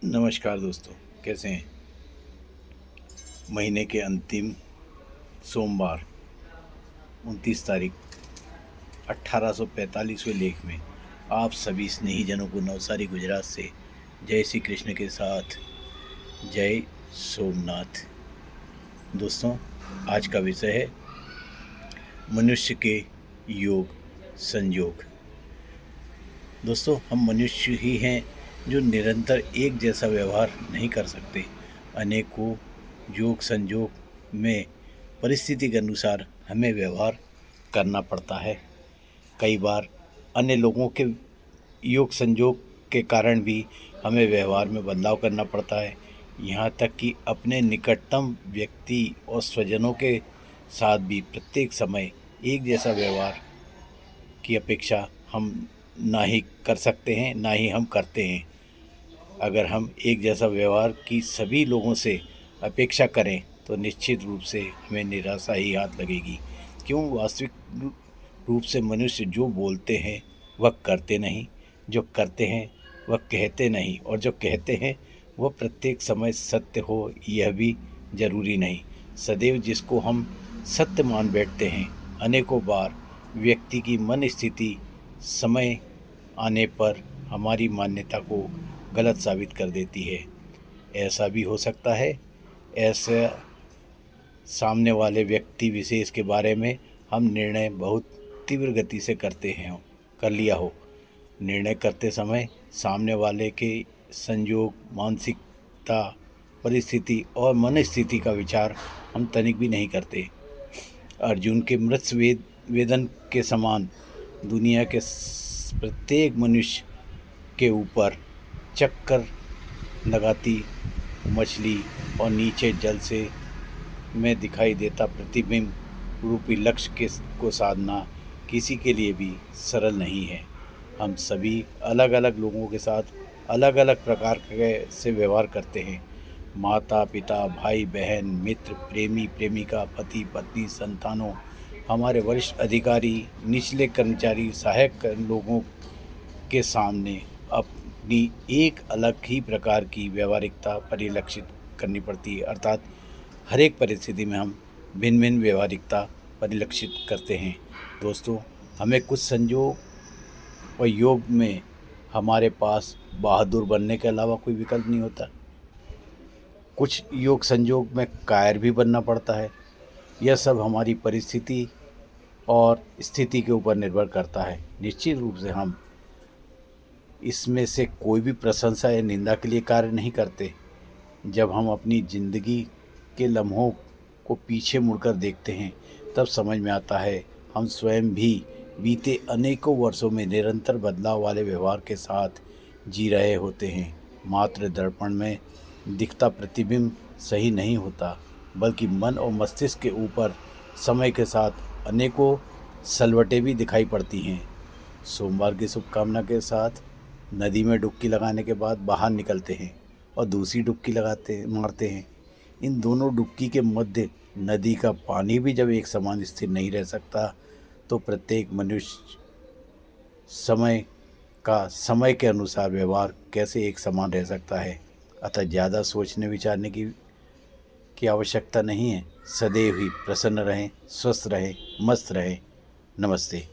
नमस्कार दोस्तों, कैसे हैं। महीने के अंतिम सोमवार 29 तारीख 1845वें लेख में आप सभी स्नेहीजनों को नवसारी गुजरात से जय श्री कृष्ण के साथ जय सोमनाथ। दोस्तों, आज का विषय है मनुष्य के योग संयोग। दोस्तों, हम मनुष्य ही हैं जो निरंतर एक जैसा व्यवहार नहीं कर सकते। अनेकों योग संयोग में परिस्थिति के अनुसार हमें व्यवहार करना पड़ता है। कई बार अन्य लोगों के योग संयोग के कारण भी हमें व्यवहार में बदलाव करना पड़ता है। यहाँ तक कि अपने निकटतम व्यक्ति और स्वजनों के साथ भी प्रत्येक समय एक जैसा व्यवहार की अपेक्षा हम ना ही कर सकते हैं, ना ही हम करते हैं। अगर हम एक जैसा व्यवहार की सभी लोगों से अपेक्षा करें तो निश्चित रूप से हमें निराशा ही हाथ लगेगी। क्यों? वास्तविक रूप से मनुष्य जो बोलते हैं वह करते नहीं, जो करते हैं वह कहते नहीं, और जो कहते हैं वह प्रत्येक समय सत्य हो यह भी जरूरी नहीं। सदैव जिसको हम सत्य मान बैठते हैं, अनेकों बार व्यक्ति की मन स्थिति समय आने पर हमारी मान्यता को गलत साबित कर देती है। ऐसा भी हो सकता है, ऐसा सामने वाले व्यक्ति विशेष के बारे में हम निर्णय बहुत तीव्र गति से कर लिया हो। निर्णय करते समय सामने वाले के संयोग, मानसिकता, परिस्थिति और मनस्थिति का विचार हम तनिक भी नहीं करते। अर्जुन के मृत्युवेद वेदन के समान दुनिया के प्रत्येक मनुष्य के ऊपर चक्कर लगाती मछली और नीचे जल से में दिखाई देता प्रतिबिंब रूपी लक्ष्य को साधना किसी के लिए भी सरल नहीं है। हम सभी अलग अलग लोगों के साथ अलग अलग प्रकार से व्यवहार करते हैं। माता पिता, भाई बहन, मित्र, प्रेमी प्रेमिका, पति पत्नी, संतानों, हमारे वरिष्ठ अधिकारी, निचले कर्मचारी, सहायक लोगों के सामने अपनी एक अलग ही प्रकार की व्यवहारिकता परिलक्षित करनी पड़ती है। अर्थात हर एक परिस्थिति में हम भिन्न भिन्न व्यवहारिकता परिलक्षित करते हैं। दोस्तों, हमें कुछ संयोग और योग में हमारे पास बहादुर बनने के अलावा कोई विकल्प नहीं होता। कुछ योग संयोग में कायर भी बनना पड़ता है। यह सब हमारी परिस्थिति और स्थिति के ऊपर निर्भर करता है। निश्चित रूप से हम इसमें से कोई भी प्रशंसा या निंदा के लिए कार्य नहीं करते। जब हम अपनी ज़िंदगी के लम्हों को पीछे मुड़कर देखते हैं तब समझ में आता है हम स्वयं भी बीते अनेकों वर्षों में निरंतर बदलाव वाले व्यवहार के साथ जी रहे होते हैं। मात्र दर्पण में दिखता प्रतिबिंब सही नहीं होता, बल्कि मन और मस्तिष्क के ऊपर समय के साथ अनेकों सलवटें भी दिखाई पड़ती हैं। सोमवार की शुभकामना के साथ नदी में डुबकी लगाने के बाद बाहर निकलते हैं और दूसरी डुबकी मारते हैं। इन दोनों डुबकी के मध्य नदी का पानी भी जब एक समान स्थिर नहीं रह सकता तो प्रत्येक मनुष्य समय के अनुसार व्यवहार कैसे एक समान रह सकता है। अतः ज़्यादा सोचने विचारने की आवश्यकता नहीं है। सदैव ही प्रसन्न रहें, स्वस्थ रहें, मस्त रहें। नमस्ते।